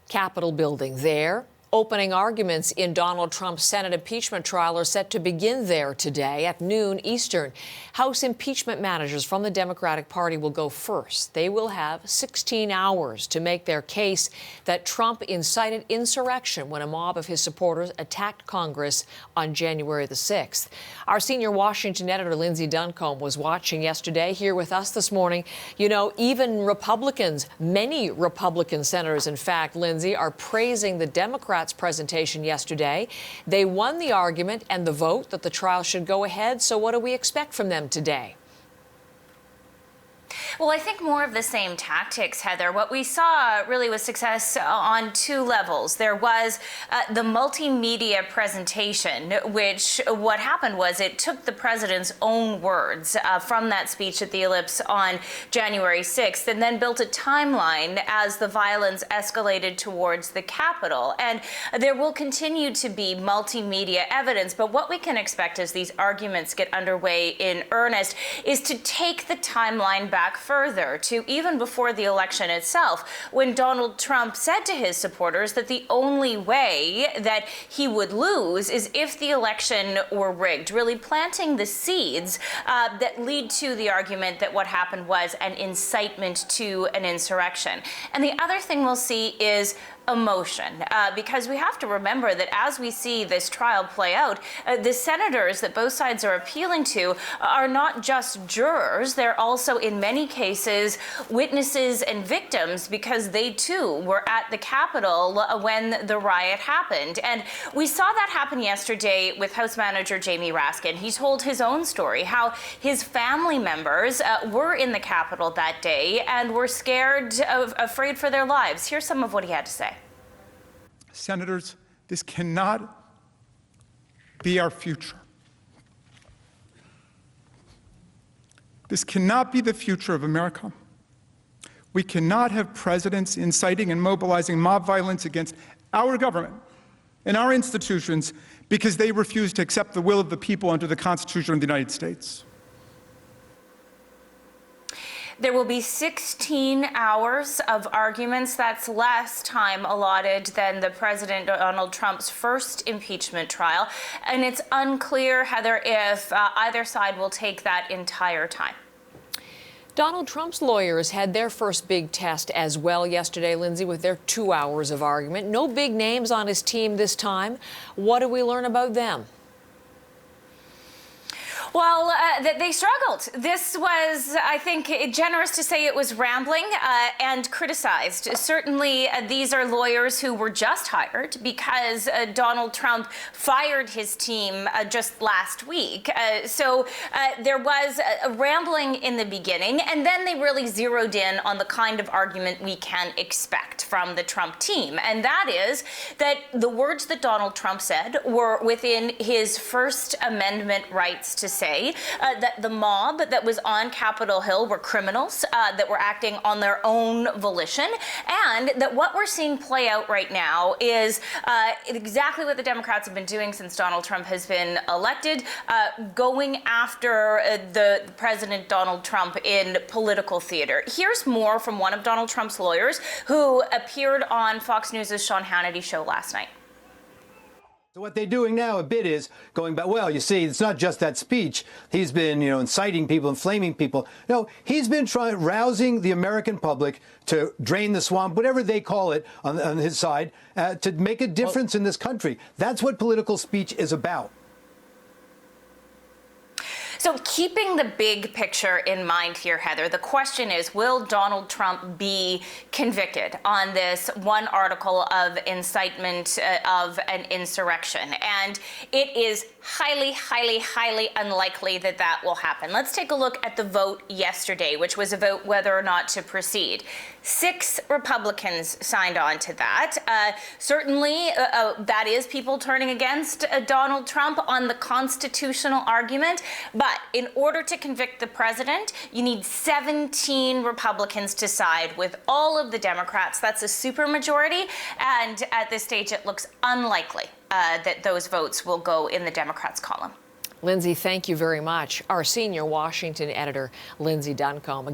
Capitol building there. Opening arguments in Donald Trump's Senate impeachment trial are set to begin there today at noon Eastern. House impeachment managers from the Democratic Party will go first. They will have 16 hours to make their case that Trump incited insurrection when a mob of his supporters attacked Congress on January the 6th. Our senior Washington editor, Lindsay Duncombe, was watching yesterday here with us this morning. You know, even Republicans, many Republican senators, in fact, Lindsay, are praising the Democrats' presentation yesterday. They won the argument and the vote that the trial should go ahead. So what do we expect from them today? Well, I think more of the same tactics, Heather. What we saw really was success on two levels. There was the multimedia presentation, which what happened was it took the president's own words from that speech at the Ellipse on January 6th and then built a timeline as the violence escalated towards the Capitol. And there will continue to be multimedia evidence, but what we can expect as these arguments get underway in earnest is to take the timeline back further to even before the election itself, when Donald Trump said to his supporters that the only way that he would lose is if the election were rigged, really planting the seeds that lead to the argument that what happened was an incitement to an insurrection. And the other thing we'll see is emotion, because we have to remember that as we see this trial play out, the senators that both sides are appealing to are not just jurors, they're also in many cases witnesses and victims, because they too were at the Capitol when the riot happened. And we saw that happen yesterday with House Manager Jamie Raskin. He told his own story, how his family members were in the Capitol that day and were scared, afraid for their lives. Here's some of what he had to say. Senators, this cannot be our future. This cannot be the future of America. We cannot have presidents inciting and mobilizing mob violence against our government and our institutions because they refuse to accept the will of the people under the Constitution of the United States. There will be 16 hours of arguments. That's less time allotted than the President Donald Trump's first impeachment trial. And it's unclear, Heather, if either side will take that entire time. Donald Trump's lawyers had their first big test as well yesterday, Lindsay, with their 2 hours of argument. No big names on his team this time. What do we learn about them? Well, they struggled. This was, I think, generous to say it was rambling and criticized. Certainly, these are lawyers who were just hired because Donald Trump fired his team just last week. So there was a rambling in the beginning, and then they really zeroed in on the kind of argument we can expect from the Trump team. And that is that the words that Donald Trump said were within his First Amendment rights to say that the mob that was on Capitol Hill were criminals that were acting on their own volition, and that what we're seeing play out right now is exactly what the Democrats have been doing since Donald Trump has been elected, going after the President Donald Trump in political theater. Here's more from one of Donald Trump's lawyers who appeared on Fox News' Sean Hannity show last night. So what they're doing now a bit is going back, well, you see, it's not just that speech. He's been, inciting people, inflaming people. No, he's been rousing the American public to drain the swamp, whatever they call it on his side, to make a difference in this country. That's what political speech is about. So keeping the big picture in mind here, Heather, the question is, will Donald Trump be convicted on this one article of incitement of an insurrection? And it is highly, highly, highly unlikely that that will happen. Let's take a look at the vote yesterday, which was a vote whether or not to proceed. 6 Republicans signed on to that. Certainly, that is people turning against Donald Trump on the constitutional argument. But in order to convict the president, you need 17 Republicans to side with all of the Democrats. That's a supermajority. And at this stage, it looks unlikely that those votes will go in the Democrats' column. Lindsay, thank you very much. Our senior Washington editor, Lindsay Duncombe.